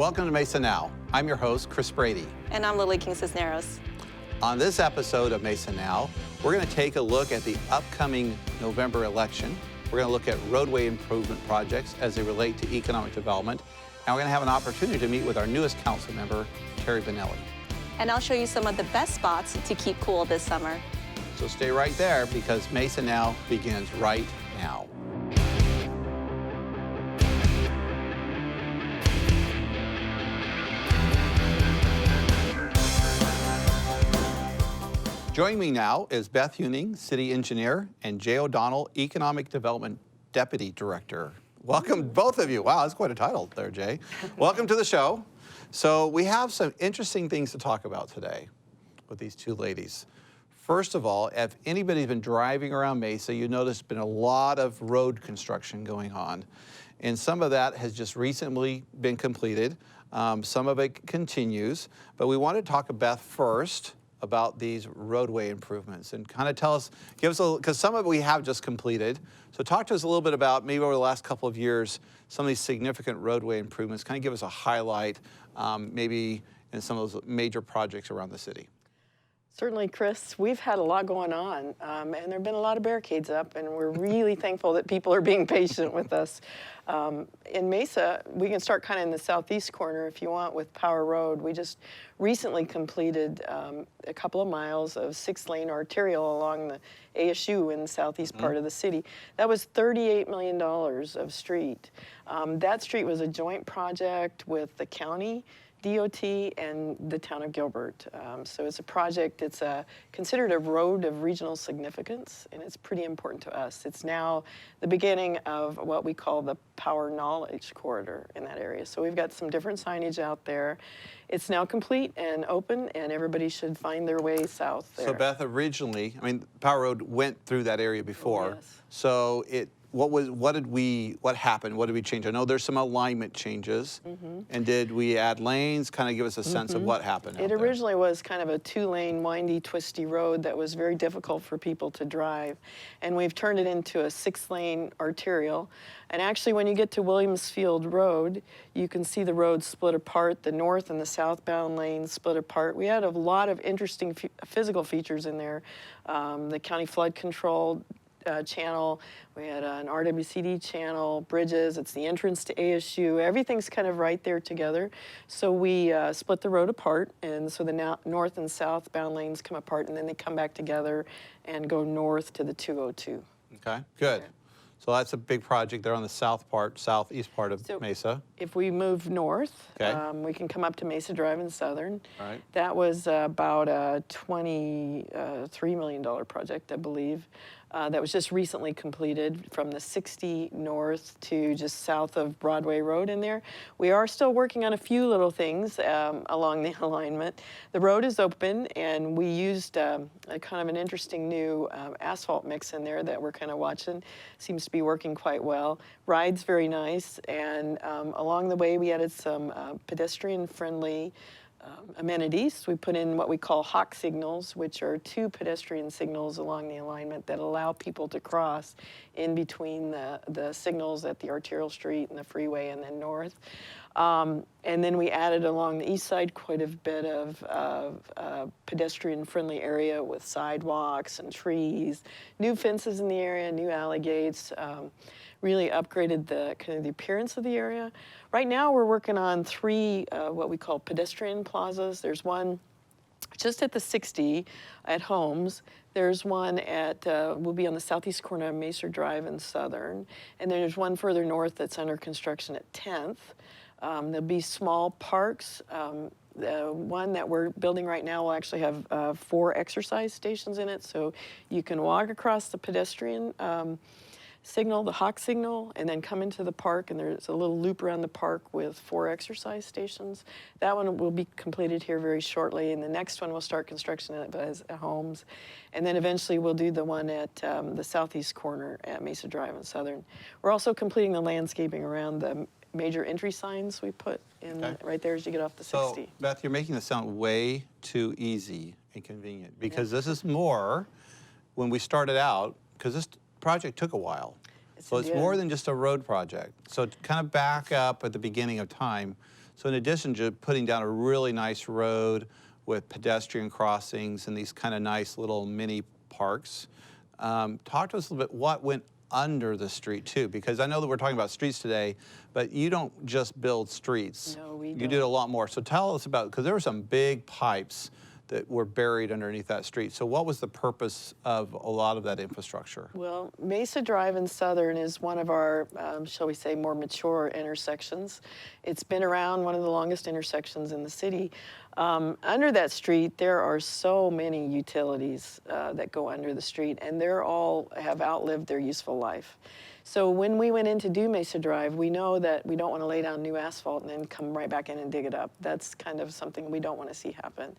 Welcome to Mesa Now. I'm your host, Chris Brady. And I'm Lily King-Cisneros. On this episode of Mesa Now, we're going to take a look at the upcoming November election. We're going to look at roadway improvement projects as they relate to economic development. And we're going to have an opportunity to meet with our newest council member, Terry Benelli. And I'll show you some of the best spots to keep cool this summer. So stay right there because Mesa Now begins right now. Joining me now is Beth Huning, City Engineer, and Jay O'Donnell, Economic Development Deputy Director. Welcome, both of you. Wow, that's quite a title there, Jay. Welcome to the show. So we have some interesting things to talk about today with these two ladies. First of all, if anybody's been driving around Mesa, you notice there's been a lot of road construction going on. And some of that has just recently been completed. Some of it continues. But we want to talk to Beth first about these roadway improvements and kind of tell us, give us a little, because some of it we have just completed. So talk to us a little bit about maybe over the last couple of years, some of these significant roadway improvements. Kind of give us a highlight, maybe in some of those major projects around the city. Certainly, Chris, we've had a lot going on, and there have been a lot of barricades up, and we're really thankful that people are being patient with us. In Mesa, we can start kind of in the southeast corner if you want with Power Road. We just recently completed a couple of miles of 6-lane arterial along the ASU in the southeast part of the city. That was $38 million of street. That street was a joint project with the county, DOT, and the town of Gilbert. So it's a project, it's considered a road of regional significance, and it's pretty important to us. It's now the beginning of what we call the Power Knowledge Corridor in that area. So we've got some different signage out there. It's now complete and open, and everybody should find their way south there. So Beth, originally, I mean, Power Road went through that area before. Yes. So what happened? What did we change? I know there's some alignment changes. And did we add lanes? Kind of give us a sense of what happened It originally was kind of a 2-lane, windy, twisty road that was very difficult for people to drive. And we've turned it into a 6-lane arterial. And actually, when you get to Williams Field Road, you can see the road split apart, the north and the southbound lanes split apart. We had a lot of interesting physical features in there. The county flood control channel, we had an RWCD channel, bridges, it's the entrance to ASU, everything's kind of right there together. So we split the road apart, and so the north and southbound lanes come apart, and then they come back together and go north to the 202. Okay, good. So that's a big project there on the southeast part of Mesa. If we move north, okay. We can come up to Mesa Drive in Southern. Right. That was about a $23 million project, I believe. That was just recently completed from the 60 north to just south of Broadway Road in there. We are still working on a few little things along the alignment. The road is open, and we used a kind of an interesting new asphalt mix in there that we're kind of watching. Seems to be working quite well. Ride's very nice, and along the way we added some pedestrian-friendly amenities. We put in what we call hawk signals, which are 2 pedestrian signals along the alignment that allow people to cross in between the signals at the arterial street and the freeway and then north. And then we added along the east side quite a bit of pedestrian-friendly area with sidewalks and trees, new fences in the area, new alley gates, really upgraded the kind of the appearance of the area. Right now we're working on 3 what we call pedestrian plazas. There's one just at the 60 at Holmes. There's one at, will be on the southeast corner of Mesa Drive in Southern. And then there's one further north that's under construction at 10th. There'll be small parks. The one that we're building right now will actually have 4 exercise stations in it. So you can walk across the pedestrian signal, the hawk signal, and then come into the park, and there's a little loop around the park with 4 exercise stations. That one will be completed here very shortly, and the next one will start construction at Holmes. And then eventually we'll do the one at the southeast corner at Mesa Drive in Southern. We're also completing the landscaping around the major entry signs we put in right there as you get off the 60. So, Beth, you're making this sound way too easy and convenient, because this is more, when we started out, because this project took a while. So it's more than just a road project. So to kind of back up at the beginning of time, So in addition to putting down a really nice road with pedestrian crossings and these kind of nice little mini parks, talk to us a little bit what went under the street too, because I know that we're talking about streets today, but you don't just build streets. No, we You don't. did a lot more. So tell us about, because there were some big pipes that were buried underneath that street. So what was the purpose of a lot of that infrastructure? Well, Mesa Drive in Southern is one of our, shall we say, more mature intersections. It's been around, one of the longest intersections in the city. Under that street, there are so many utilities that go under the street, and they're all have outlived their useful life. So when we went in to do Mesa Drive, we know that we don't want to lay down new asphalt and then come right back in and dig it up. That's kind of something we don't want to see happen.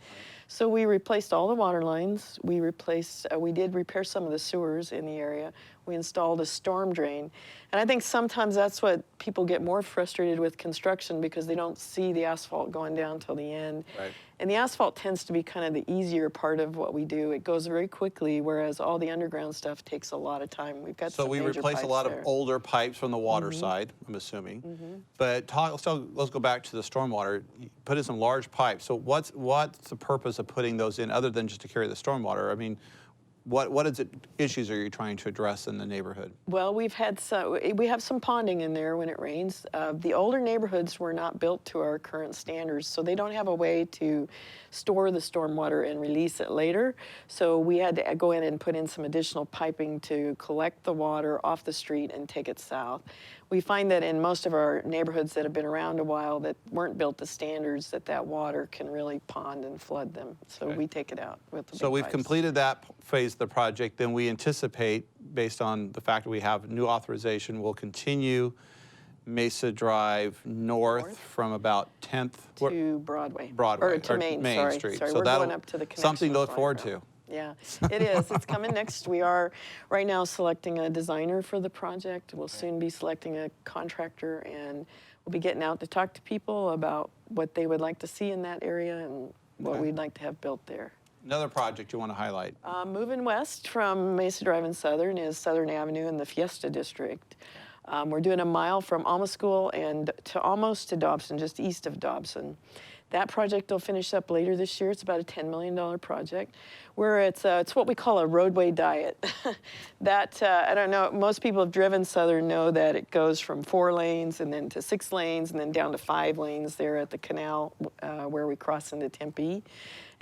So we replaced all the water lines. We did repair some of the sewers in the area. We installed a storm drain. And I think sometimes that's what people get more frustrated with construction, because they don't see the asphalt going down till the end. Right. And the asphalt tends to be kind of the easier part of what we do. It goes very quickly, whereas all the underground stuff takes a lot of time. We've got So some we major replaced a lot pipes of there. older pipes from the water side, I'm assuming. But let's go back to the stormwater. You put in some large pipes. So what's the purpose of putting those in other than just to carry the stormwater? I mean, issues are you trying to address in the neighborhood? Well, we have some ponding in there when it rains. The older neighborhoods were not built to our current standards, so they don't have a way to store the stormwater and release it later. So we had to go in and put in some additional piping to collect the water off the street and take it south. We find that in most of our neighborhoods that have been around a while that weren't built to standards, that water can really pond and flood them. So Okay. we take it out with the So big we've pipes. completed that phase of the project. Then we anticipate, based on the fact that we have new authorization, we'll continue Mesa Drive north from about 10th to Broadway. Broadway, Or to Main, sorry. Street. Sorry, So we're that'll- going up to the connection. something to with look forward Linebaugh. to. Yeah, it is. It's coming next. We are right now selecting a designer for the project. We'll soon be selecting a contractor, and we'll be getting out to talk to people about what they would like to see in that area and what Okay. we'd like to have built there. Another project you want to highlight? Moving west from Mesa Drive and Southern is Southern Avenue in the Fiesta District. We're doing a mile from Alma School and almost to Dobson, just east of Dobson. That project will finish up later this year. It's about a $10 million project, where it's what we call a roadway diet. I don't know, most people have driven Southern know that it goes from 4 lanes and then to 6 lanes and then down to 5 lanes there at the canal where we cross into Tempe.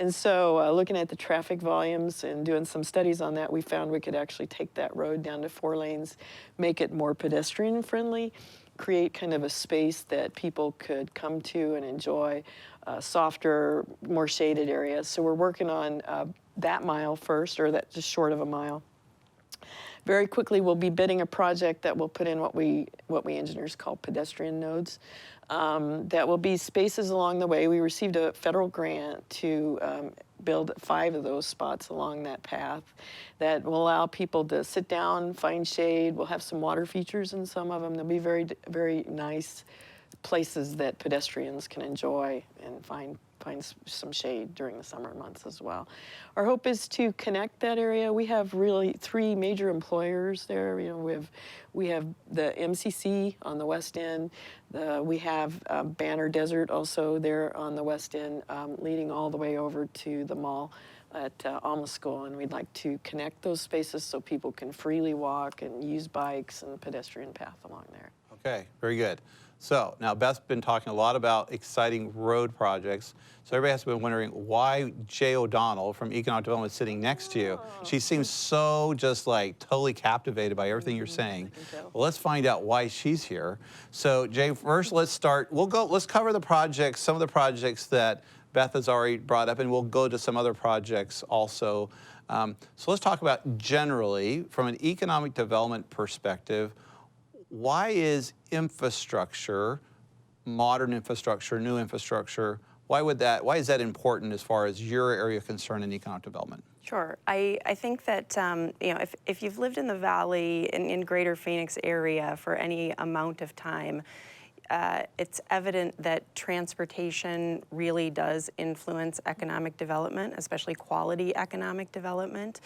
And so looking at the traffic volumes and doing some studies on that, we found we could actually take that road down to 4 lanes, make it more pedestrian friendly, create kind of a space that people could come to and enjoy, softer, more shaded areas. So we're working on that mile first, or that just short of a mile. Very quickly, we'll be bidding a project that will put in what we engineers call pedestrian nodes. That will be spaces along the way. We received a federal grant to build 5 of those spots along that path that will allow people to sit down, find shade. We'll have some water features in some of them. They'll be very, very nice places that pedestrians can enjoy and find some shade during the summer months as well. Our hope is to connect that area. We have really 3 major employers there. You know, we have the MCC on the west end. We have Banner Desert also there on the west end, leading all the way over to the mall at Alma School, and we'd like to connect those spaces so people can freely walk and use bikes and pedestrian path along there. Okay, very good. So now Beth's been talking a lot about exciting road projects. So everybody has been wondering why Jay O'Donnell from Economic Development is sitting next to you. She seems so just like totally captivated by everything you're saying. Well, let's find out why she's here. So Jay, first let's start. Let's cover the projects, some of the projects that Beth has already brought up, and we'll go to some other projects also. So let's talk about generally, from an economic development perspective, why is infrastructure, modern infrastructure, new infrastructure, why is that important as far as your area of concern in economic development? Sure. I think that if you've lived in the Valley in Greater Phoenix area for any amount of time, it's evident that transportation really does influence economic development, especially quality economic development.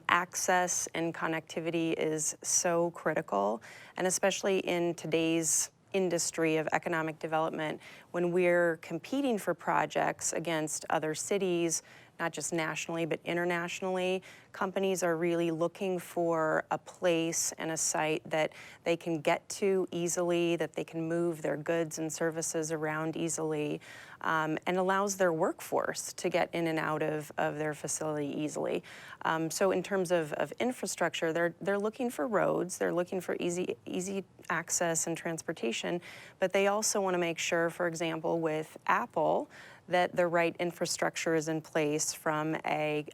Access and connectivity is so critical, and especially in today's industry of economic development, when we're competing for projects against other cities, not just nationally, but internationally, companies are really looking for a place and a site that they can get to easily, that they can move their goods and services around easily, and allows their workforce to get in and out of their facility easily. So in terms of infrastructure, they're looking for roads, they're looking for easy access and transportation, but they also want to make sure, for example, with Apple, that the right infrastructure is in place from a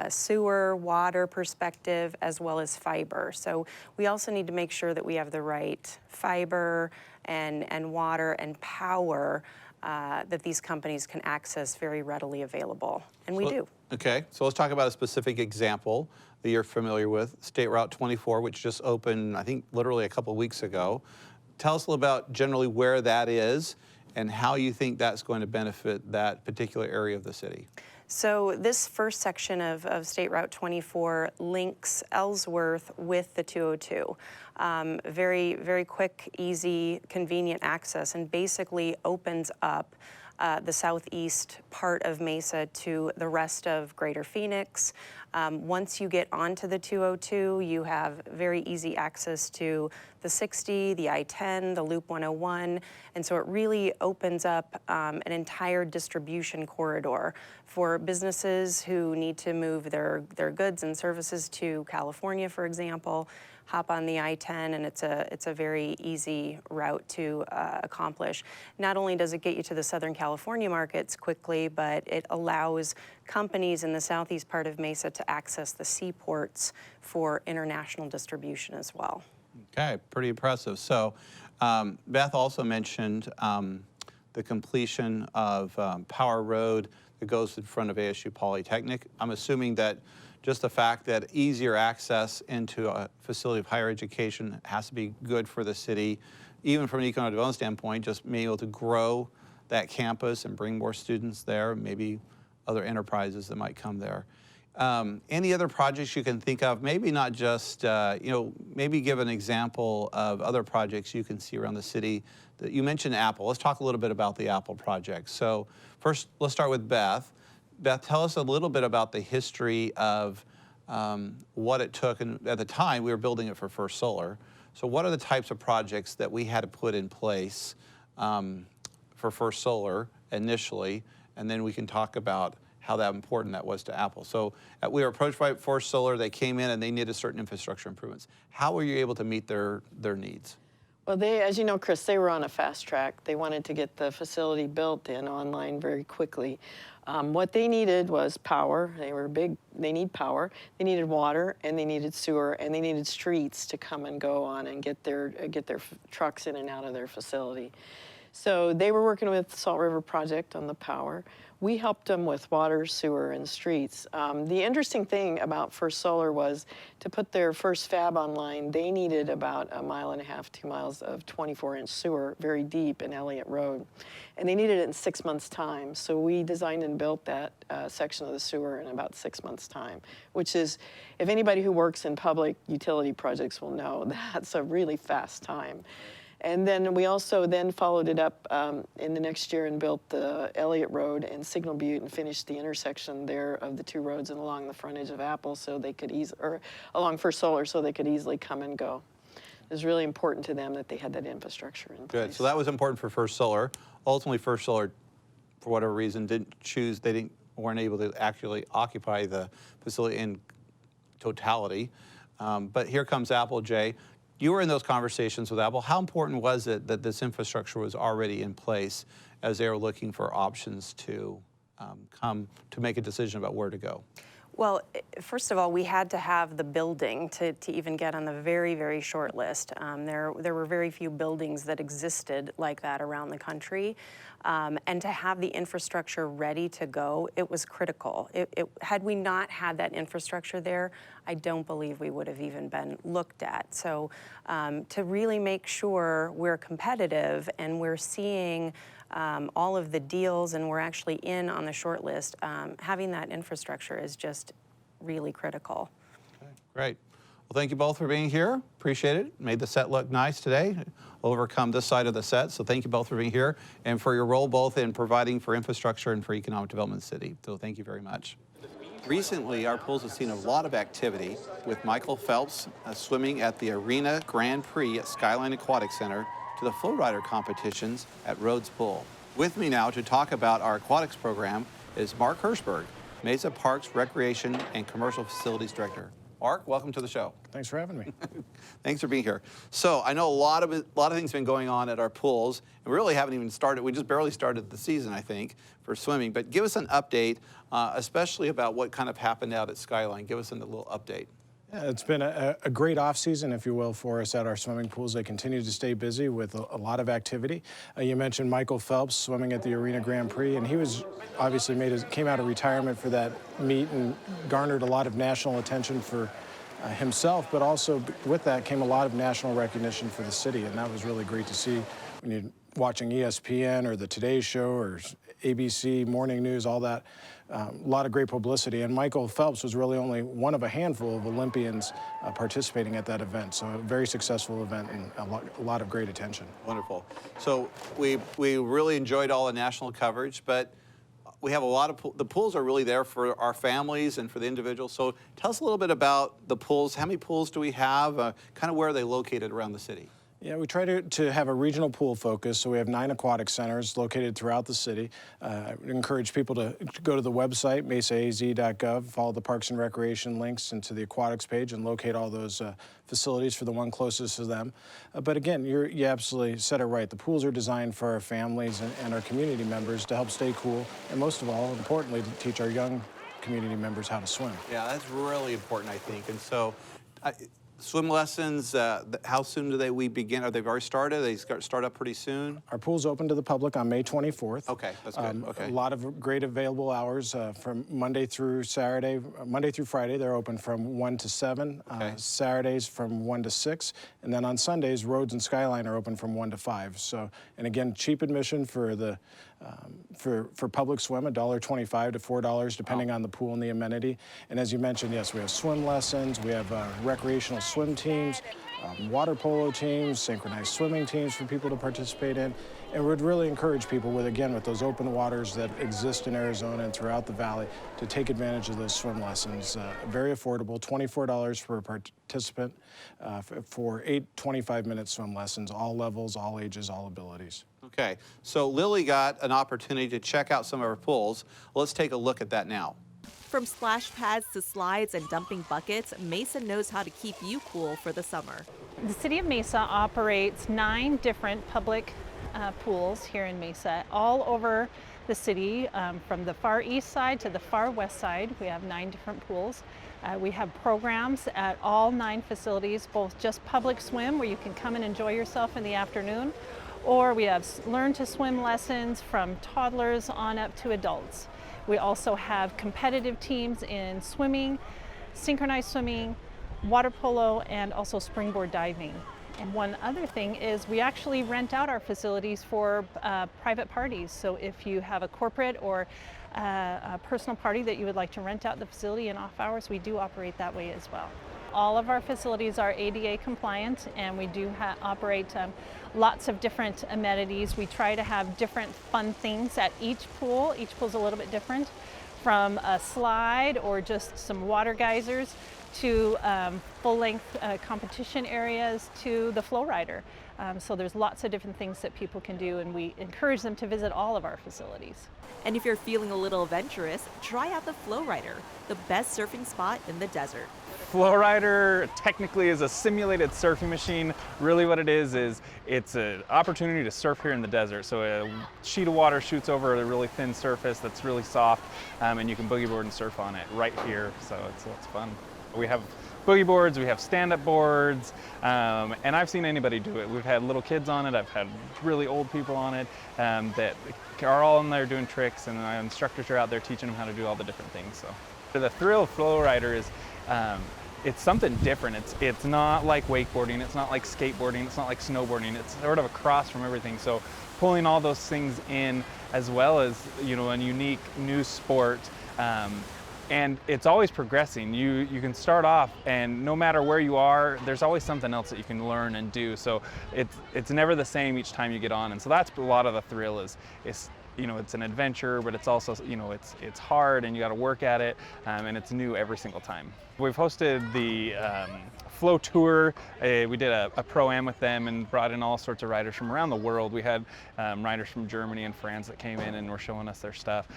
sewer, water perspective, as well as fiber. So we also need to make sure that we have the right fiber and water and power that these companies can access very readily available, and we do. Okay, so let's talk about a specific example that you're familiar with, State Route 24, which just opened, I think, literally a couple weeks ago. Tell us a little about generally where that is and how you think that's going to benefit that particular area of the city. So this first section of State Route 24 links Ellsworth with the 202. Very, very quick, easy, convenient access, and basically opens up the southeast part of Mesa to the rest of Greater Phoenix. Once you get onto the 202, you have very easy access to the 60, the I-10, the Loop 101, and so it really opens up an entire distribution corridor for businesses who need to move their goods and services to California, for example. Hop on the I-10, and it's a very easy route to accomplish. Not only does it get you to the Southern California markets quickly, but it allows companies in the southeast part of Mesa to access the seaports for international distribution as well. Okay, pretty impressive. So Beth also mentioned the completion of Power Road that goes in front of ASU Polytechnic. I'm assuming that just the fact that easier access into a facility of higher education has to be good for the city, even from an economic development standpoint, just being able to grow that campus and bring more students there, maybe other enterprises that might come there. Any other projects you can think of? Maybe not just, maybe give an example of other projects you can see around the city. You mentioned Apple. Let's talk a little bit about the Apple project. So first, let's start with Beth. Beth, tell us a little bit about the history of what it took. And at the time, we were building it for First Solar. So what are the types of projects that we had to put in place for First Solar initially? And then we can talk about how that important that was to Apple. So we were approached by First Solar. They came in and they needed certain infrastructure improvements. How were you able to meet their needs? Well, as you know, Chris, they were on a fast track. They wanted to get the facility built and online very quickly. What they needed was power. They were big. They need power. They needed water, and they needed sewer, and they needed streets to come and go on and get their trucks in and out of their facility. So they were working with Salt River Project on the power. We helped them with water, sewer, and streets. The interesting thing about First Solar was to put their first fab online, they needed about 1.5 miles, 2 miles of 24-inch sewer, very deep in Elliott Road. And they needed it in 6 months' time. So we designed and built that section of the sewer in about 6 months' time, which is, if anybody who works in public utility projects will know, that's a really fast time. And then we also then followed it up in the next year and built the Elliott Road and Signal Butte and finished the intersection there of the two roads and along the frontage of Apple so they could along First Solar so they could easily come and go. It was really important to them that they had that infrastructure in place. Good, so that was important for First Solar. Ultimately, First Solar, for whatever reason, weren't able to actually occupy the facility in totality. But here comes Apple, Jay. You were in those conversations with Apple. How important was it that this infrastructure was already in place as they were looking for options to come to make a decision about where to go? Well, first of all, we had to have the building to even get on the very, very short list. There were very few buildings that existed like that around the country. And to have the infrastructure ready to go, it was critical. Had we not had that infrastructure there, I don't believe we would have even been looked at. So to really make sure we're competitive and we're seeing all of the deals and we're actually in on the short list, having that infrastructure is just really critical. Okay, great. Well, thank you both for being here. Appreciate it. Made the set look nice today. Overcome this side of the set. So thank you both for being here and for your role both in providing for infrastructure and for economic development in the city. So thank you very much. Recently, our pools have seen a lot of activity with Michael Phelps swimming at the Arena Grand Prix at Skyline Aquatic Center to the flow rider competitions at Rhodes Pool. With me now to talk about our aquatics program is Mark Hirschberg, Mesa Parks Recreation and Commercial Facilities Director. Mark, welcome to the show. Thanks for having me. Thanks for being here. So I know a lot of things have been going on at our pools, and we really haven't even started. We just barely started the season, I think, for swimming. But give us an update, especially about what kind of happened out at Skyline. Give us a little update. Yeah, it's been a great off-season, if you will, for us at our swimming pools. They continue to stay busy with a lot of activity. You mentioned Michael Phelps swimming at the Arena Grand Prix, and he was obviously came out of retirement for that meet and garnered a lot of national attention for himself, but also with that came a lot of national recognition for the city, and that was really great to see when you're watching ESPN or the Today Show or ABC Morning News, all that. A lot of great publicity, and Michael Phelps was really only one of a handful of Olympians participating at that event. So a very successful event and a lot of great attention. Wonderful. So we really enjoyed all the national coverage, but we have a lot of the pools are really there for our families and for the individuals. So tell us a little bit about the pools. How many pools do we have? Kind of where are they located around the city? Yeah, we try to have a regional pool focus, so we have 9 aquatic centers located throughout the city. I encourage people to go to the website, mesaaz.gov, follow the Parks and Recreation links into the aquatics page and locate all those facilities for the one closest to them. But again, you absolutely said it right. The pools are designed for our families and our community members to help stay cool, and most of all, importantly, to teach our young community members how to swim. Yeah, that's really important, I think. And so, swim lessons, how soon do we begin? Are they already started? They start up pretty soon? Our pool's open to the public on May 24th. Okay, that's good. Okay. A lot of great available hours from Monday through Friday, they're open from 1 to 7. Okay. Saturdays from 1 to 6. And then on Sundays, Rhodes and Skyline are open from 1 to 5. So, and again, cheap admission for the for public swim, $1.25 to $4, depending on the pool and the amenity. And as you mentioned, yes, we have swim lessons, we have recreational swim teams, water polo teams, synchronized swimming teams for people to participate in. And we'd really encourage people with those open waters that exist in Arizona and throughout the valley to take advantage of those swim lessons. Very affordable, $24 per participant for 8 25-minute swim lessons, all levels, all ages, all abilities. Okay, so Lily got an opportunity to check out some of our pools. Let's take a look at that now. From splash pads to slides and dumping buckets, Mesa knows how to keep you cool for the summer. The City of Mesa operates 9 different public pools here in Mesa, all over the city, from the far east side to the far west side. We have 9 different pools. We have programs at all 9 facilities, both just public swim, where you can come and enjoy yourself in the afternoon, or we have learn to swim lessons from toddlers on up to adults. We also have competitive teams in swimming, synchronized swimming, water polo, and also springboard diving. And one other thing is we actually rent out our facilities for private parties. So if you have a corporate or a personal party that you would like to rent out the facility in off hours, we do operate that way as well. All of our facilities are ADA compliant, and we do operate lots of different amenities. We try to have different fun things at each pool. Each pool's a little bit different, from a slide or just some water geysers to full-length competition areas to the flow rider. So there's lots of different things that people can do, and we encourage them to visit all of our facilities. And if you're feeling a little adventurous, try out the Flow Rider, the best surfing spot in the desert. Flow Rider technically is a simulated surfing machine. Really what it is it's an opportunity to surf here in the desert. So a sheet of water shoots over a really thin surface that's really soft, and you can boogie board and surf on it right here. So it's fun. We have boogie boards, we have stand-up boards, and I've seen anybody do it. We've had little kids on it, I've had really old people on it that are all in there doing tricks, and our instructors are out there teaching them how to do all the different things. So the thrill of Flow Rider is it's something different. It's not like wakeboarding, it's not like skateboarding, it's not like snowboarding. It's sort of a cross from everything. So pulling all those things in, as well as a unique new sport, and it's always progressing. You can start off, and no matter where you are, there's always something else that you can learn and do. So it's never the same each time you get on, and so that's a lot of the thrill is it's an adventure, but it's also it's hard and you got to work at it, and it's new every single time. We've hosted the Flow Tour. We did a pro-am with them and brought in all sorts of riders from around the world. We had riders from Germany and France that came in and were showing us their stuff.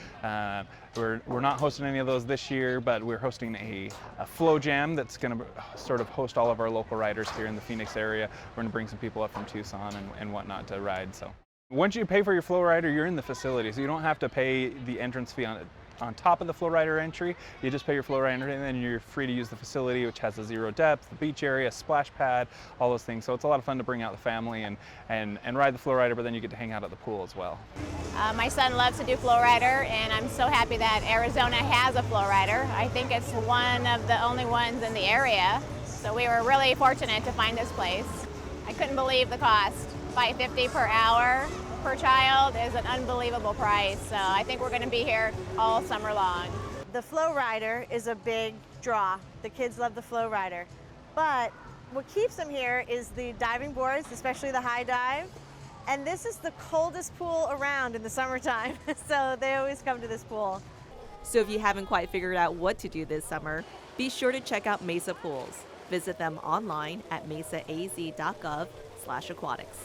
We're not hosting any of those this year, but we're hosting a Flow Jam that's going to sort of host all of our local riders here in the Phoenix area. We're going to bring some people up from Tucson and whatnot to ride. So once you pay for your Flow Rider, you're in the facility, so you don't have to pay the entrance fee on top of the Flow Rider entry. You just pay your Flow Rider and then you're free to use the facility, which has a zero depth, the beach area, splash pad, all those things. So it's a lot of fun to bring out the family and ride the Flow Rider, but then you get to hang out at the pool as well. My son loves to do Flow Rider, and I'm so happy that Arizona has a Flow Rider. I think it's one of the only ones in the area, so we were really fortunate to find this place. I couldn't believe the cost. $5.50 per hour per child is an unbelievable price, so I think we're going to be here all summer long. The Flow Rider is a big draw. The kids love the Flow Rider. But what keeps them here is the diving boards, especially the high dive. And this is the coldest pool around in the summertime, so they always come to this pool. So if you haven't quite figured out what to do this summer, be sure to check out Mesa Pools. Visit them online at mesaaz.gov/aquatics.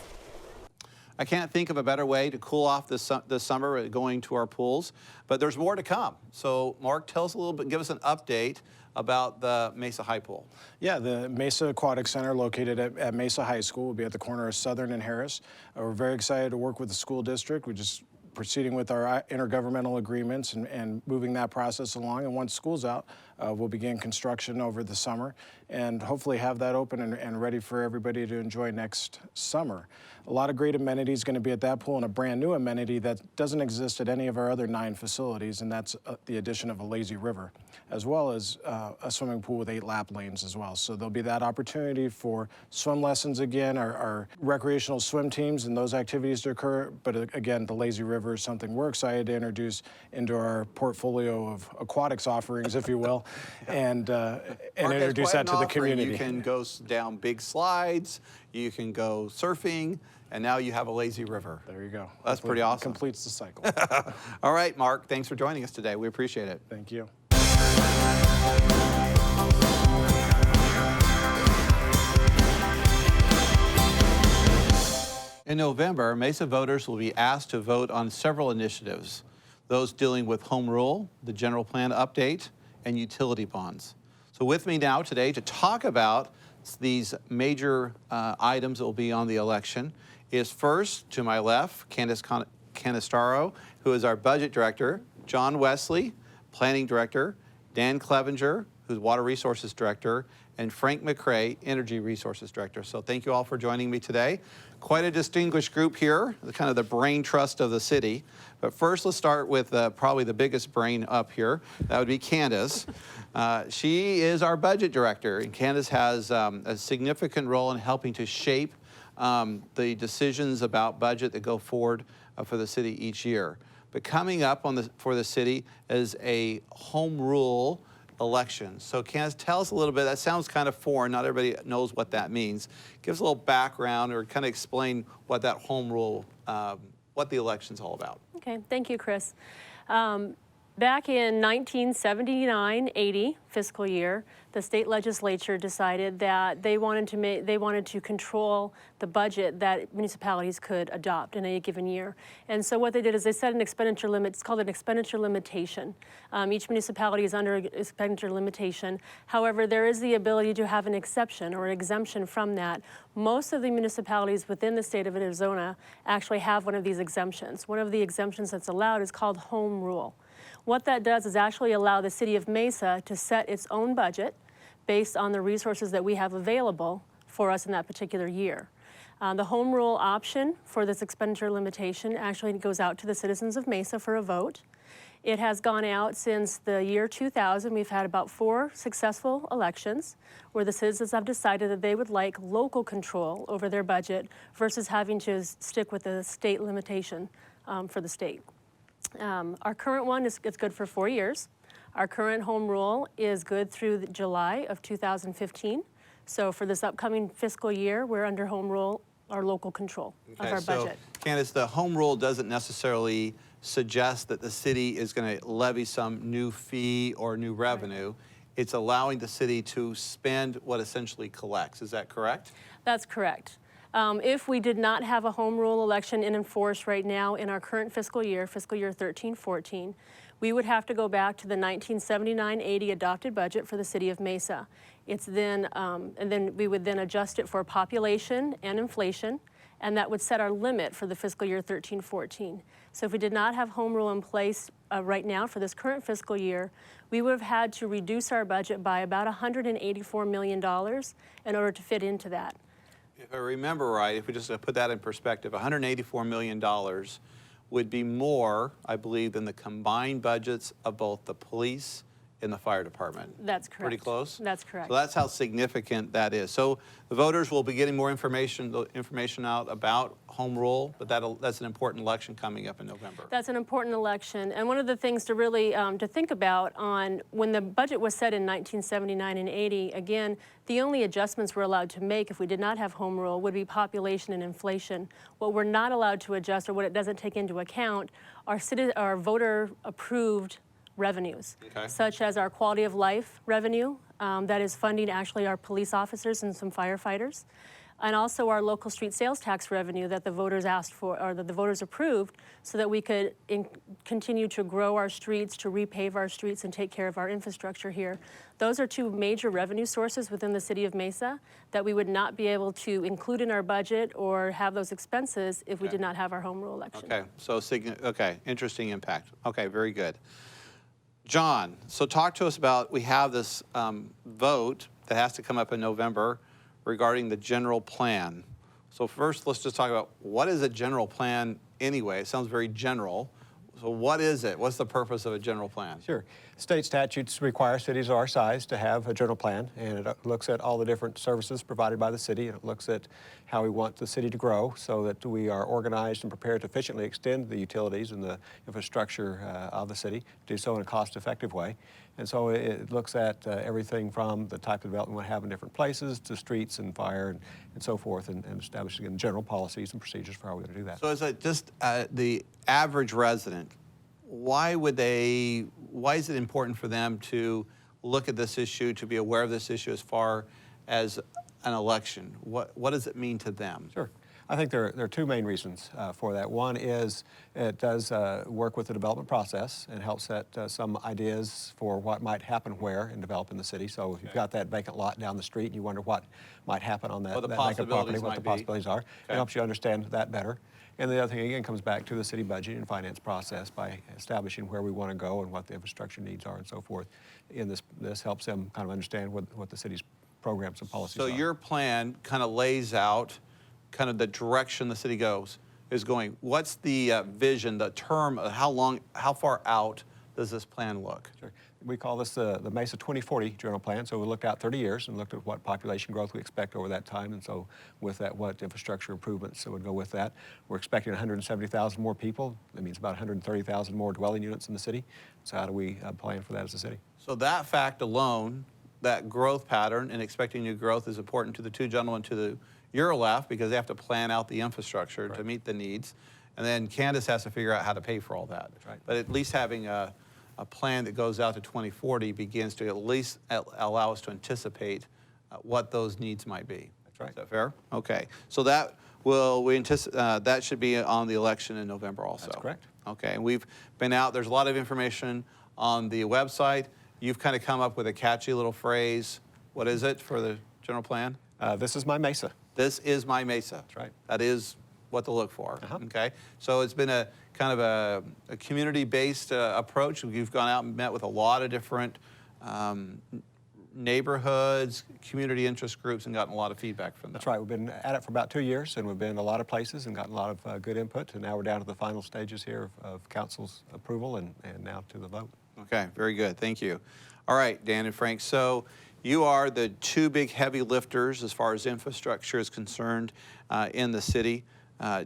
I can't think of a better way to cool off this summer going to our pools, but there's more to come. So Mark, tell us a little bit, give us an update about the Mesa High Pool. Yeah, the Mesa Aquatic Center located at Mesa High School will be at the corner of Southern and Harris. We're very excited to work with the school district. We're just proceeding with our intergovernmental agreements and moving that process along. And once school's out, we'll begin construction over the summer and hopefully have that open and ready for everybody to enjoy next summer. A lot of great amenities going to be at that pool, and a brand new amenity that doesn't exist at any of our other 9 facilities, and that's the addition of a lazy river, as well as a swimming pool with 8 lap lanes as well. So there'll be that opportunity for swim lessons again, our recreational swim teams and those activities to occur. But again, the lazy river is something we're excited to introduce into our portfolio of aquatics offerings, if you will, and introduce that to the community. You can go down big slides, you can go surfing, and now you have a lazy river. There you go. That's pretty awesome. Completes the cycle. All right, Mark, thanks for joining us today. We appreciate it. Thank you. In November, Mesa voters will be asked to vote on several initiatives, those dealing with home rule, the general plan update, and utility bonds. So with me now today to talk about these major items that will be on the election is first, to my left, Candace Canistaro, who is our budget director, John Wesley, planning director, Dan Clevenger, who's water resources director, and Frank McCrae, energy resources director. So thank you all for joining me today. Quite a distinguished group here, kind of the brain trust of the city. But first, let's start with probably the biggest brain up here. That would be Candace. She is our budget director, and Candace has a significant role in helping to shape the decisions about budget that go forward for the city each year. But coming up for the city is a home rule election. So Candace, tell us a little bit. That sounds kind of foreign. Not everybody knows what that means. Give us a little background or kind of explain what that home rule, what the election's all about. Okay, thank you, Chris. Back in 1979-80 fiscal year, the state legislature decided that they wanted to control the budget that municipalities could adopt in a given year. And so what they did is they set an expenditure limit. It's called an expenditure limitation. Each municipality is under an expenditure limitation. However, there is the ability to have an exception or an exemption from that. Most of the municipalities within the state of Arizona actually have one of these exemptions. One of the exemptions that's allowed is called home rule. What that does is actually allow the city of Mesa to set its own budget based on the resources that we have available for us in that particular year. The home rule option for this expenditure limitation actually goes out to the citizens of Mesa for a vote. It has gone out since the year 2000. We've had about 4 successful elections where the citizens have decided that they would like local control over their budget versus having to stick with the state limitation for the state. Our current one is good for 4 years. Our current home rule is good through July of 2015. So for this upcoming fiscal year, we're under home rule, our local control of our budget. So, Candace, the home rule doesn't necessarily suggest that the city is going to levy some new fee or new revenue. It's allowing the city to spend what essentially collects. Is that correct? That's correct. If we did not have a home rule election in force right now in our current fiscal year 13-14, we would have to go back to the 1979-80 adopted budget for the city of Mesa. It's then, and then we would then adjust it for population and inflation, and that would set our limit for the fiscal year 13-14. So if we did not have home rule in place right now for this current fiscal year, we would have had to reduce our budget by about $184 million in order to fit into that. If I remember right, if we just put that in perspective, $184 million would be more, I believe, than the combined budgets of both the police and the fire department. That's correct. Pretty close? That's correct. So that's how significant that is. So the voters will be getting more information out about home rule, but that's an important election coming up in November. That's an important election. And one of the things to really to think about on when the budget was set in 1979 and 80, again, the only adjustments we're allowed to make if we did not have home rule would be population and inflation. What we're not allowed to adjust, or what it doesn't take into account, are voter-approved revenues, such as our quality of life revenue, that is funding actually our police officers and some firefighters, and also our local street sales tax revenue that the voters asked for, or that the voters approved, so that we could continue to grow our streets, to repave our streets, and take care of our infrastructure here. Those are two major revenue sources within the city of Mesa that we would not be able to include in our budget or have those expenses if we did not have our home rule election. Okay, so interesting impact. Okay, very good. John, so talk to us about, we have this vote that has to come up in November regarding the general plan. So first, let's just talk about what is a general plan anyway? It sounds very general. So what is it? What's the purpose of a general plan? Sure. State statutes require cities our size to have a general plan, and it looks at all the different services provided by the city, and it looks at how we want the city to grow so that we are organized and prepared to efficiently extend the utilities and the infrastructure of the city, do so in a cost-effective way. And so it looks at everything from the type of development we have in different places to streets and fire and so forth, and establishing again, general policies and procedures for how we're going to do that. So is it just the average resident, why is it important for them to look at this issue, to be aware of this issue as far as an election? What does it mean to them? Sure. I think there are two main reasons for that. One is it does work with the development process and helps set some ideas for what might happen where and develop in the city. So if you've got that vacant lot down the street and you wonder what might happen on that vacant property, what the possibilities are, it helps you understand that better. And the other thing, again, comes back to the city budget and finance process by establishing where we want to go and what the infrastructure needs are and so forth. In this helps them kind of understand what the city's programs and policies are. So your plan kind of lays out kind of the direction the city is going. What's the vision, the term, how far out does this plan look? Sure. We call this the Mesa 2040 general plan. So we looked out 30 years and looked at what population growth we expect over that time. And so with that, what infrastructure improvements would go with that. We're expecting 170,000 more people. That means about 130,000 more dwelling units in the city. So how do we plan for that as a city? So that fact alone, that growth pattern and expecting new growth is important to the two gentlemen to your left, because they have to plan out the infrastructure to meet the needs. And then Candace has to figure out how to pay for all that. That's right. But at least having a plan that goes out to 2040 begins to at least allow us to anticipate what those needs might be. That's right. Is that fair? Okay. So that that should be on the election in November also. That's correct. Okay. And we've been out. There's a lot of information on the website. You've kind of come up with a catchy little phrase. What is it for the general plan? This is my Mesa. This is my Mesa. That's right. That is what to look for. Okay. So it's been a kind of a community-based approach. You've gone out and met with a lot of different neighborhoods, community interest groups, and gotten a lot of feedback from them. That's right. We've been at it for about 2 years, and we've been in a lot of places and gotten a lot of good input. And now we're down to the final stages here of council's approval and now to the vote. Okay. Very good. Thank you. All right, Dan and Frank. So you are the two big heavy lifters as far as infrastructure is concerned in the city.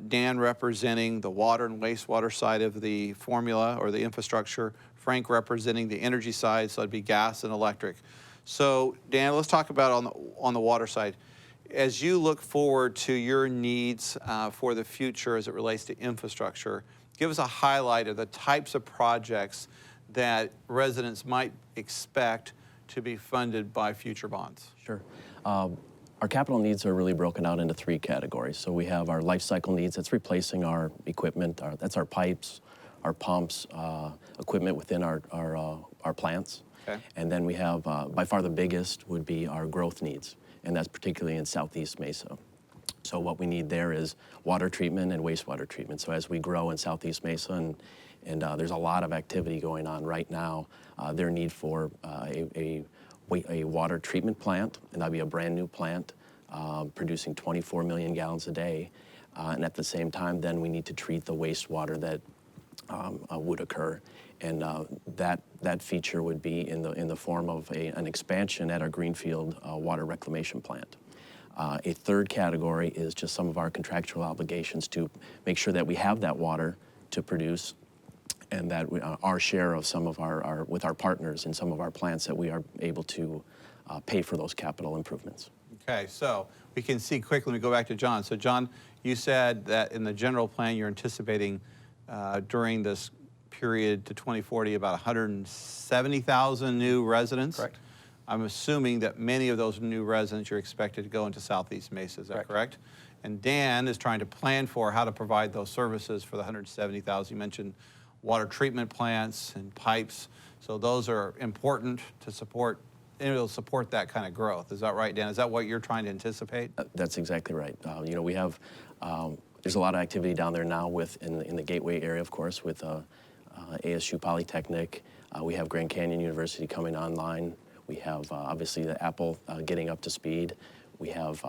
Dan representing the water and wastewater side of the formula or the infrastructure Frank representing the energy side, so it'd be gas and electric. So Dan, let's talk about on the water side. As you look forward to your needs for the future as it relates to infrastructure, give us a highlight of the types of projects that residents might expect to be funded by future bonds. Sure. Our capital needs are really broken out into 3 categories. So we have our life cycle needs, that's replacing our equipment, that's our pipes, our pumps, equipment within our plants. Okay. And then we have, by far the biggest would be our growth needs, and that's particularly in Southeast Mesa. So what we need there is water treatment and wastewater treatment. So as we grow in Southeast Mesa, and there's a lot of activity going on right now, their need for a water treatment plant, and that'd be a brand new plant producing 24 million gallons a day. And at the same time, then we need to treat the wastewater that would occur. And that feature would be in the form of an expansion at our Greenfield water reclamation plant. A third category is just some of our contractual obligations to make sure that we have that water to produce, and that our share of some of with our partners in some of our plants, that we are able to pay for those capital improvements. Okay, so we can see quickly, let me go back to John. So John, you said that in the general plan you're anticipating during this period to 2040 about 170,000 new residents. Correct. I'm assuming that many of those new residents you're expected to go into Southeast Mesa, is that correct? And Dan is trying to plan for how to provide those services for the 170,000. You mentioned water treatment plants and pipes. So those are important to support, and it'll support that kind of growth. Is that right, Dan? Is that what you're trying to anticipate? That's exactly right. You know, we have, there's a lot of activity down there now in the Gateway area, of course, with ASU Polytechnic. We have Grand Canyon University coming online. We have obviously the Apple getting up to speed. We have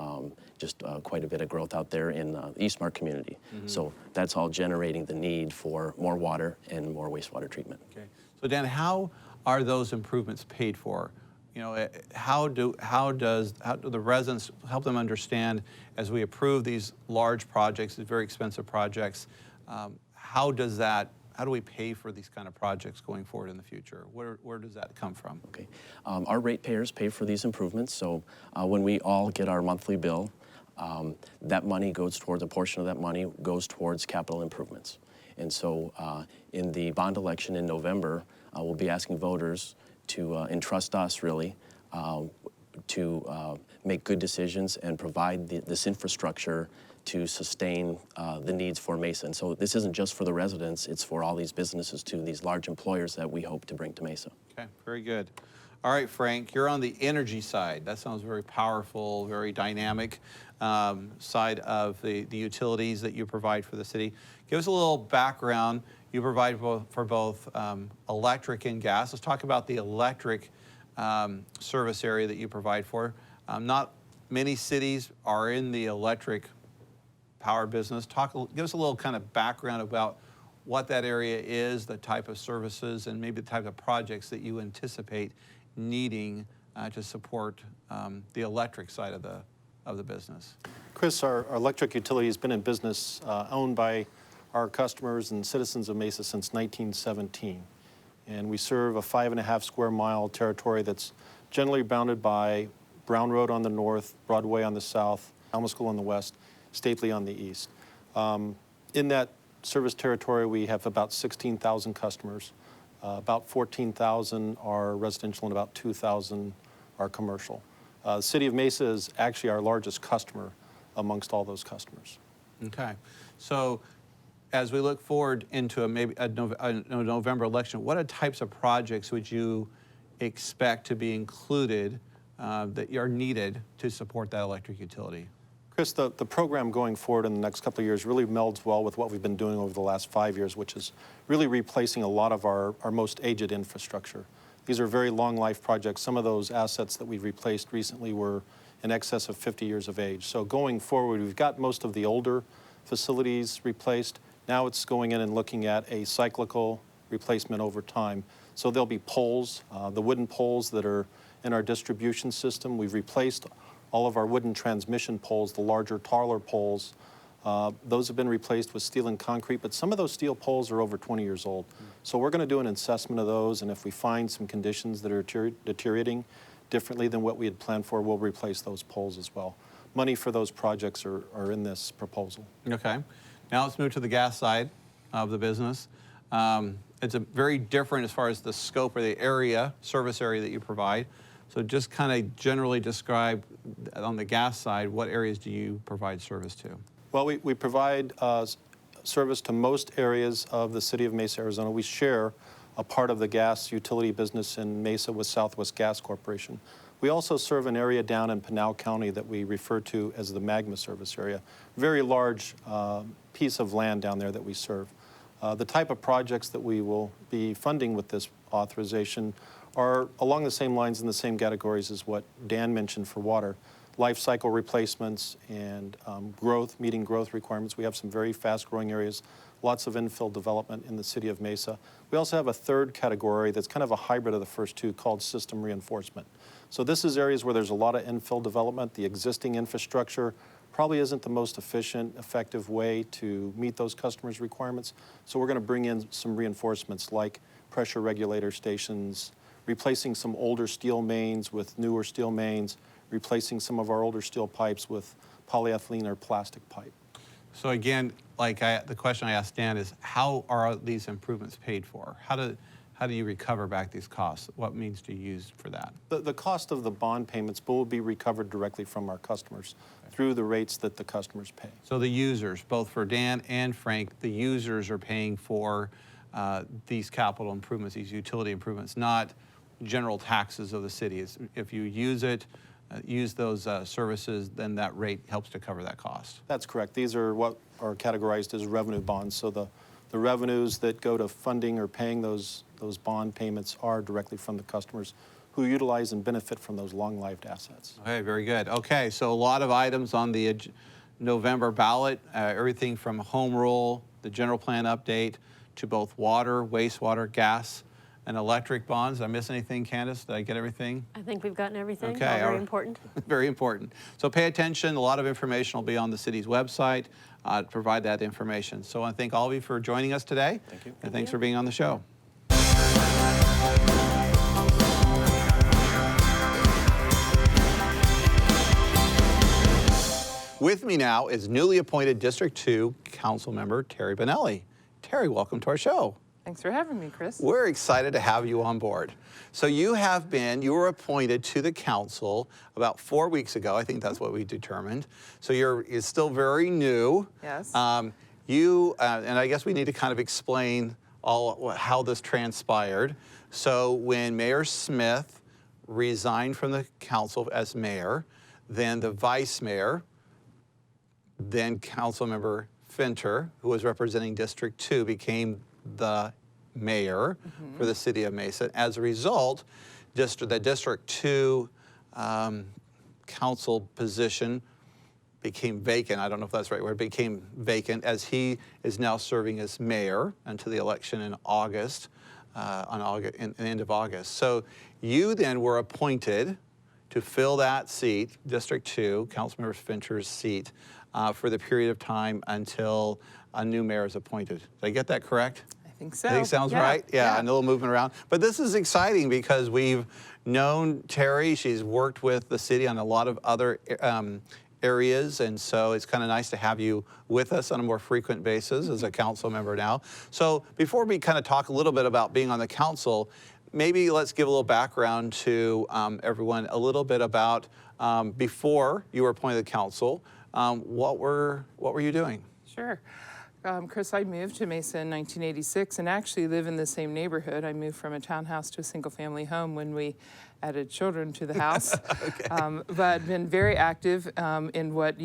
just quite a bit of growth out there in the Eastmark community. Mm-hmm. So that's all generating the need for more water and more wastewater treatment. Okay. So Dan, how are those improvements paid for? You know, how do the residents help them understand as we approve these large projects, these very expensive projects? How do we pay for these kind of projects going forward in the future? Where does that come from? Okay, our ratepayers pay for these improvements. So when we all get our monthly bill, that money goes towards, a portion of that money goes towards capital improvements. And so in the bond election in November, we'll be asking voters to entrust us really to make good decisions and provide this infrastructure to sustain the needs for Mesa. And so this isn't just for the residents, it's for all these businesses too, these large employers that we hope to bring to Mesa. Okay, very good. All right, Frank, you're on the energy side. That sounds very powerful, very dynamic side of the utilities that you provide for the city. Give us a little background. You provide for both electric and gas. Let's talk about the electric service area that you provide for. Not many cities are in the electric power business. Give us a little kind of background about what that area is, the type of services, and maybe the type of projects that you anticipate needing to support the electric side of the business. Chris, our electric utility has been in business, owned by our customers and citizens of Mesa since 1917. And we serve a 5.5 square mile territory that's generally bounded by Brown Road on the north, Broadway on the south, Alma School on the west, Stately on the east. In that service territory, we have about 16,000 customers. About 14,000 are residential and about 2,000 are commercial. The city of Mesa is actually our largest customer amongst all those customers. Okay, so as we look forward into maybe a November election, what types of projects would you expect to be included that are needed to support that electric utility? Chris, the program going forward in the next couple of years really melds well with what we've been doing over the last 5 years, which is really replacing a lot of our most aged infrastructure. These are very long life projects. Some of those assets that we've replaced recently were in excess of 50 years of age. So going forward, we've got most of the older facilities replaced. Now it's going in and looking at a cyclical replacement over time. So there'll be poles, the wooden poles that are in our distribution system. We've replaced all of our wooden transmission poles, the larger, taller poles, Those have been replaced with steel and concrete, but some of those steel poles are over 20 years old. So we're going to do an assessment of those, and if we find some conditions that are deteriorating differently than what we had planned for, we'll replace those poles as well. Money for those projects are in this proposal. Okay. Now let's move to the gas side of the business. It's a very different as far as the scope or the area, service area that you provide. So just kind of generally describe on the gas side, what areas do you provide service to? Well, we provide service to most areas of the city of Mesa, Arizona. We share a part of the gas utility business in Mesa with Southwest Gas Corporation. We also serve an area down in Pinal County that we refer to as the Magma Service Area. Very large piece of land down there that we serve. The type of projects that we will be funding with this authorization are along the same lines and the same categories as what Dan mentioned for water. Life cycle replacements and meeting growth requirements. We have some very fast-growing areas, lots of infill development in the city of Mesa. We also have a third category that's kind of a hybrid of the first two called system reinforcement. So this is areas where there's a lot of infill development. The existing infrastructure probably isn't the most efficient, effective way to meet those customers' requirements. So we're going to bring in some reinforcements like pressure regulator stations, replacing some older steel mains with newer steel mains, replacing some of our older steel pipes with polyethylene or plastic pipe. So again, the question I asked Dan is, how are these improvements paid for? How do you recover back these costs? What means do you use for that? The cost of the bond payments will be recovered directly from our customers through the rates that the customers pay. So the users, both for Dan and Frank, the users are paying for these capital improvements, these utility improvements, not general taxes of the city. If you use it, use those services, then that rate helps to cover that cost. That's correct. These are what are categorized as revenue bonds. So the revenues that go to funding or paying those bond payments are directly from the customers who utilize and benefit from those long-lived assets. Okay, very good. Okay, so a lot of items on the November ballot, everything from home rule, the general plan update, to both water, wastewater, gas, and electric bonds. Did I miss anything, Candace? Did I get everything? I think we've gotten everything. Okay, All very important. Very important. So pay attention. A lot of information will be on the city's website to provide that information. So I want to thank all of you for joining us today. Thank you. And thanks for being on the show. With me now is newly appointed District 2 Council Member Terry Benelli. Terry, welcome to our show. Thanks for having me, Chris. We're excited to have you on board. So you were appointed to the council about 4 weeks ago. I think that's what we determined. So you're still very new. Yes. And I guess we need to kind of explain how this transpired. So when Mayor Smith resigned from the council as mayor, then the vice mayor, then council member Finter, who was representing District 2, became the mayor for the city of Mesa. As a result, the District 2 council position became vacant. I don't know if that's the right word. Became vacant as he is now serving as mayor until the election in August, in the end of August. So you then were appointed to fill that seat, District 2, Councilmember Fincher's seat, for the period of time until a new mayor is appointed. Did I get that correct? I think so. I think sounds right. Yeah, a little movement around. But this is exciting because we've known Terry. She's worked with the city on a lot of other areas, and so it's kind of nice to have you with us on a more frequent basis as a council member now. So before we kind of talk a little bit about being on the council, maybe let's give a little background to everyone, a little bit about before you were appointed to the council, what were you doing? Sure. Chris, I moved to Mesa in 1986 and actually live in the same neighborhood. I moved from a townhouse to a single-family home when we added children to the house. But been very active in what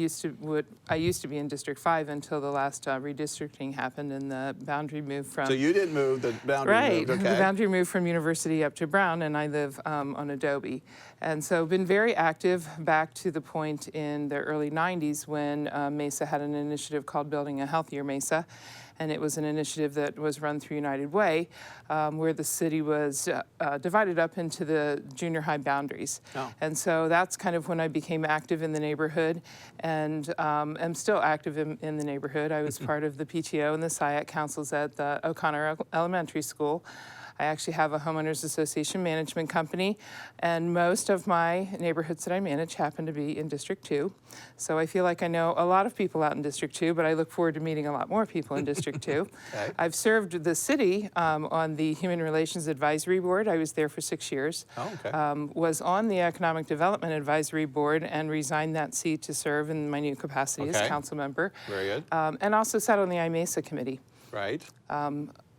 I used to be in District 5 until the last redistricting happened and the boundary moved from. So you didn't move, the boundary moved, okay. The boundary moved from University up to Brown, and I live on Adobe. And so been very active back to the point in the early 90s when Mesa had an initiative called Building a Healthier Mesa. and it was an initiative that was run through United Way, where the city was divided up into the junior high boundaries. Oh. And so that's kind of when I became active in the neighborhood, and am still active in the neighborhood. I was part of the PTO and the SIAC councils at the O'Connor Elementary School. I actually have a homeowners association management company, and most of my neighborhoods that I manage happen to be in District 2. So I feel like I know a lot of people out in District 2, but I look forward to meeting a lot more people in District 2. Okay. I've served the city on the Human Relations Advisory Board. I was there for 6 years. Oh, okay. Was on the Economic Development Advisory Board and resigned that seat to serve in my new capacity Okay. as council member. Very good. And also sat on the IMESA committee, Right.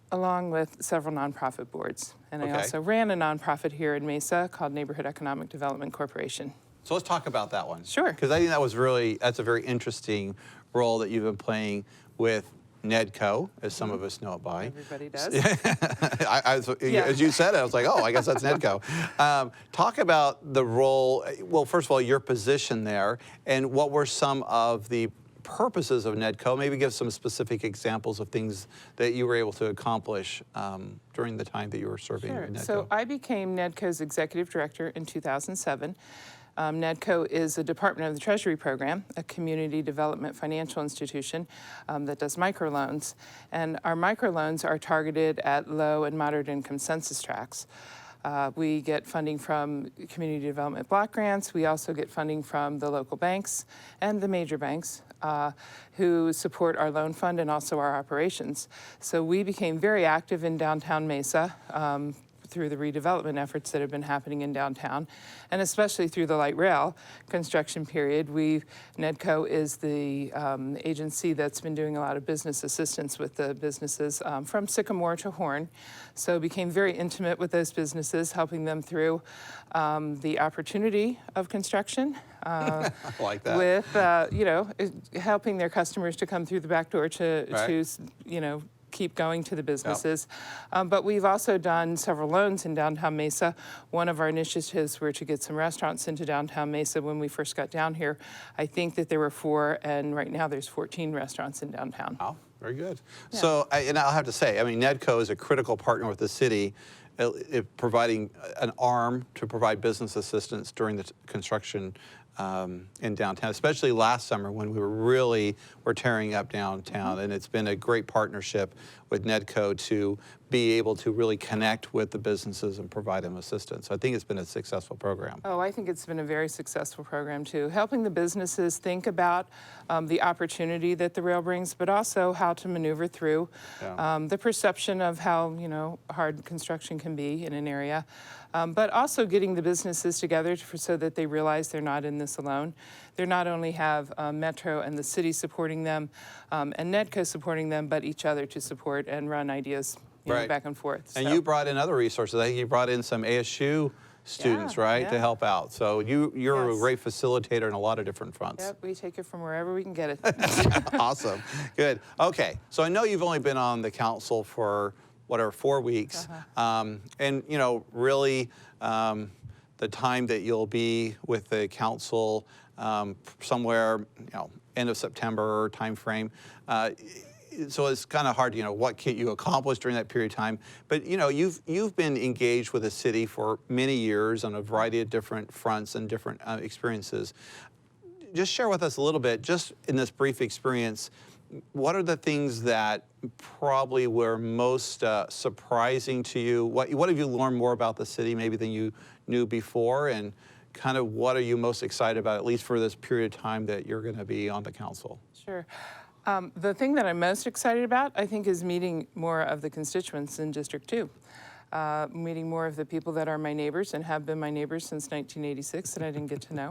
along with several nonprofit boards. And Okay. I also ran a nonprofit here in Mesa called Neighborhood Economic Development Corporation. So let's talk about that one. Sure. Because I think that's a very interesting role that you've been playing with NEDCO, as some of us know it by. Everybody does. Yeah. As you said it, I was like, oh, I guess that's NEDCO. Talk about the role, well, first of all, your position there, and what were some of the purposes of NEDCO? Maybe give some specific examples of things that you were able to accomplish during the time that you were serving Sure. with NEDCO. So I became NEDCO's executive director in 2007. NEDCO is a Department of the Treasury program, a community development financial institution that does microloans. And our microloans are targeted at low and moderate income census tracts. We get funding from community development block grants. We also get funding from the local banks and the major banks who support our loan fund and also our operations. So we became very active in downtown Mesa through the redevelopment efforts that have been happening in downtown, and especially through the light rail construction period. NEDCO is the agency that's been doing a lot of business assistance with the businesses from Sycamore to Horn. So became very intimate with those businesses, helping them through the opportunity of construction. I like that. With, helping their customers to come through the back door to keep going to the businesses. But we've also done several loans in downtown Mesa. One of our initiatives were to get some restaurants into downtown Mesa when we first got down here. I think that there were 4, and right now there's 14 restaurants in downtown. Wow, very good. Yeah. So, and I'll have to say, I mean, NEDCO is a critical partner with the city, providing an arm to provide business assistance during the construction in downtown, especially last summer when we were tearing up downtown. And it's been a great partnership with NEDCO to be able to really connect with the businesses and provide them assistance. So I think it's been a successful program. Oh, I think it's been a very successful program too, helping the businesses think about the opportunity that the rail brings, but also how to maneuver through the perception of how hard construction can be in an area. But also getting the businesses together so that they realize they're not in this alone. They not only have Metro and the city supporting them and NEDCO supporting them, but each other to support and run ideas back and forth. And you brought in other resources. I think you brought in some ASU students, right, to help out. So you're a great facilitator in a lot of different fronts. Yep, we take it from wherever we can get it. Awesome, good. Okay, so I know you've only been on the council for 4 weeks, and really the time that you'll be with the council somewhere end of September time frame. So it's kind of hard, what can you accomplish during that period of time? But you've been engaged with the city for many years on a variety of different fronts and different experiences. Just share with us a little bit, just in this brief experience, what are the things that probably were most surprising to you? What have you learned more about the city maybe than you knew before? And kind of what are you most excited about, at least for this period of time that you're going to be on the council? Sure. The thing that I'm most excited about, I think, is meeting more of the constituents in District 2. Meeting more of the people that are my neighbors and have been my neighbors since 1986 that I didn't get to know.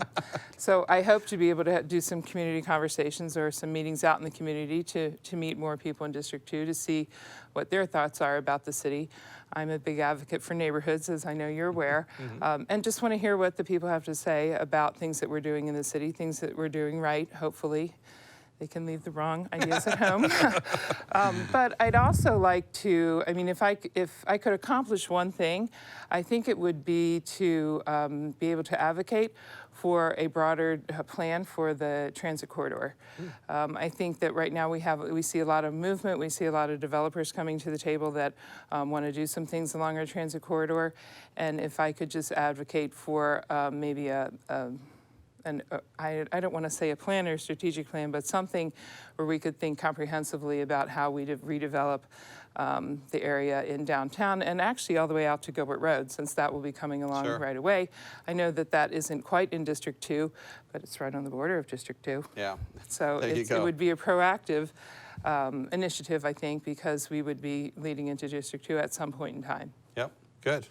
So I hope to be able to do some community conversations or some meetings out in the community to meet more people in District 2 to see what their thoughts are about the city. I'm a big advocate for neighborhoods, as I know you're aware, and just want to hear what the people have to say about things that we're doing in the city, things that we're doing right, hopefully. They can leave the wrong ideas at home. But I'd also like to, if I could accomplish one thing, I think it would be to be able to advocate for a broader plan for the transit corridor. I think that right now we see a lot of movement. We see a lot of developers coming to the table that want to do some things along our transit corridor. And if I could just advocate for maybe I don't want to say a plan or a strategic plan, but something where we could think comprehensively about how we redevelop the area in downtown and actually all the way out to Gilbert Road, since that will be coming along right away. I know that that isn't quite in District 2, but it's right on the border of District 2. Yeah. So it would be a proactive initiative, I think, because we would be leading into District 2 at some point in time. Yep, good.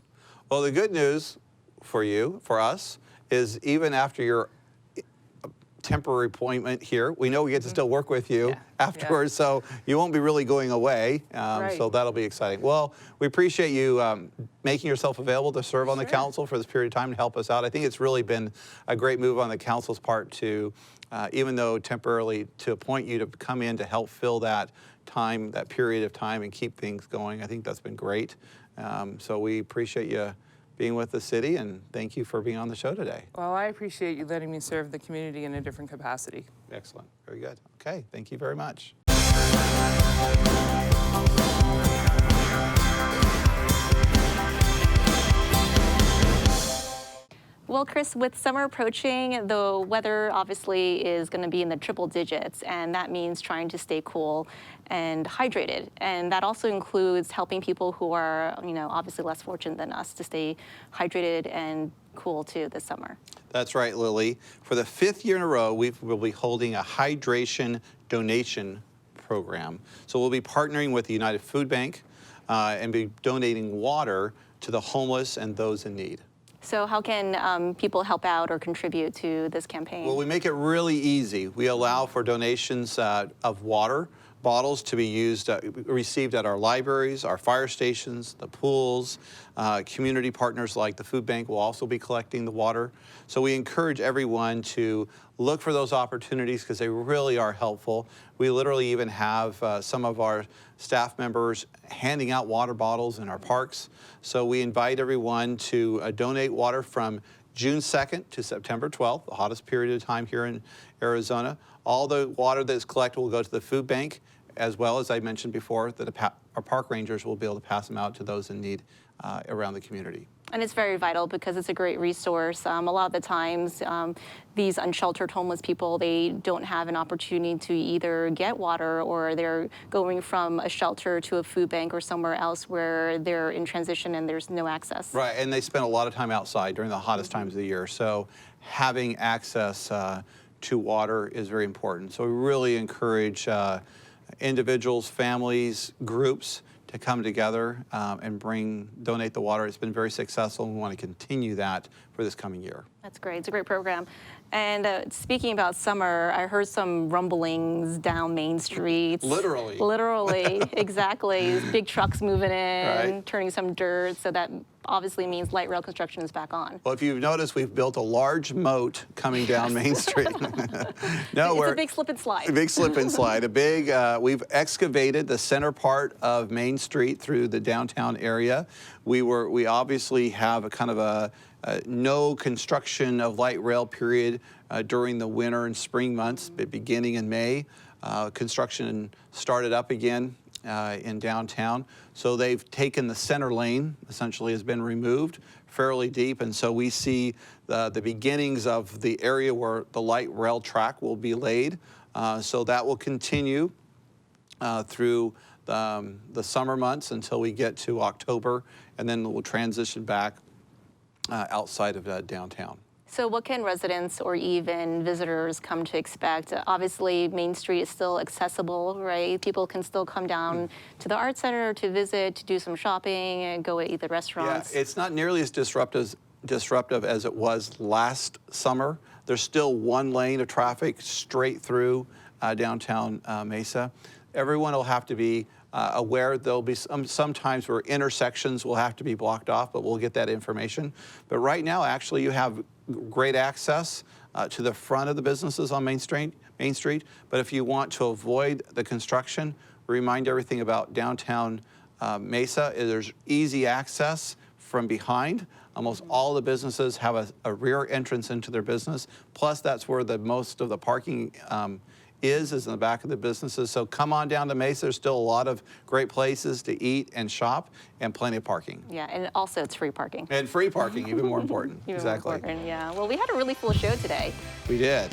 Well, the good news for you, for us, is even after your temporary appointment here, we know we get to still work with you afterwards, so you won't be really going away, so that'll be exciting. Well, we appreciate you making yourself available to serve on the council for this period of time to help us out. I think it's really been a great move on the council's part to, even though temporarily, to appoint you to come in to help fill that time, that period of time, and keep things going. I think that's been great. So we appreciate you being with the city, and thank you for being on the show today. Well, I appreciate you letting me serve the community in a different capacity. Excellent. Very good. Okay, thank you very much. Well, Chris, with summer approaching, the weather obviously is going to be in the triple digits, and that means trying to stay cool and hydrated. And that also includes helping people who are, obviously less fortunate than us to stay hydrated and cool too this summer. That's right, Lily. For the 5th year in a row, we'll be holding a hydration donation program. So we'll be partnering with the United Food Bank and be donating water to the homeless and those in need. So how can people help out or contribute to this campaign? Well, we make it really easy. We allow for donations of water bottles to be used, received at our libraries, our fire stations, the pools. Community partners like the food bank will also be collecting the water. So we encourage everyone to look for those opportunities because they really are helpful. We literally even have some of our staff members handing out water bottles in our parks. So we invite everyone to donate water from June 2nd to September 12th, the hottest period of time here in Arizona. All the water that is collected will go to the food bank, as well as I mentioned before, that our park rangers will be able to pass them out to those in need around the community. And it's very vital because it's a great resource. A lot of the times, these unsheltered homeless people, they don't have an opportunity to either get water, or they're going from a shelter to a food bank or somewhere else where they're in transition and there's no access. Right, and they spend a lot of time outside during the hottest times of the year. So having access to water is very important. So we really encourage individuals, families, groups to come together and donate the water. It's been very successful, and we want to continue that for this coming year. That's great. It's a great program. And speaking about summer, I heard some rumblings down Main Street. Literally. Literally, exactly. Big trucks moving in, turning some dirt, so that obviously means light rail construction is back on. Well, if you've noticed, we've built a large moat coming down Main Street. It's a big slip and slide. A big slip and slide. We've excavated the center part of Main Street through the downtown area. We obviously have a kind of a no construction of light rail period during the winter and spring months, beginning in May. Construction started up again in downtown. So they've taken the center lane, essentially has been removed fairly deep, and so we see the beginnings of the area where the light rail track will be laid. So that will continue through the summer months until we get to October, and then we'll transition back outside of downtown. So what can residents or even visitors come to expect? Obviously, Main Street is still accessible, right? People can still come down to the Art Center to visit, to do some shopping, and go eat at restaurants. Yeah, it's not nearly as disruptive as it was last summer. There's still one lane of traffic straight through downtown Mesa. Everyone will have to be aware. There'll be sometimes where intersections will have to be blocked off, but we'll get that information. But right now, actually, you have great access to the front of the businesses on Main Street. But if you want to avoid the construction, remind everything about downtown Mesa. There's easy access from behind. Almost all the businesses have a rear entrance into their business. Plus, that's where most of the parking is in the back of the businesses. So come on down to Mesa. There's still a lot of great places to eat and shop and plenty of parking. Yeah, and also it's free parking. And free parking, even more important. Even exactly. more important, yeah. Well, we had a really full show today. We did.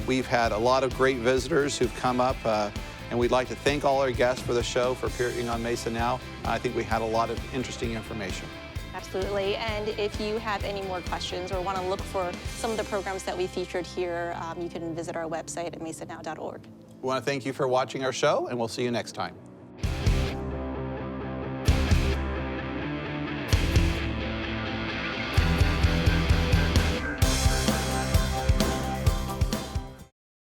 We've had a lot of great visitors who've come up, and we'd like to thank all our guests for the show, for appearing on Mesa Now. I think we had a lot of interesting information. Absolutely, and if you have any more questions or want to look for some of the programs that we featured here, you can visit our website at mesanow.org. We want to thank you for watching our show, and we'll see you next time.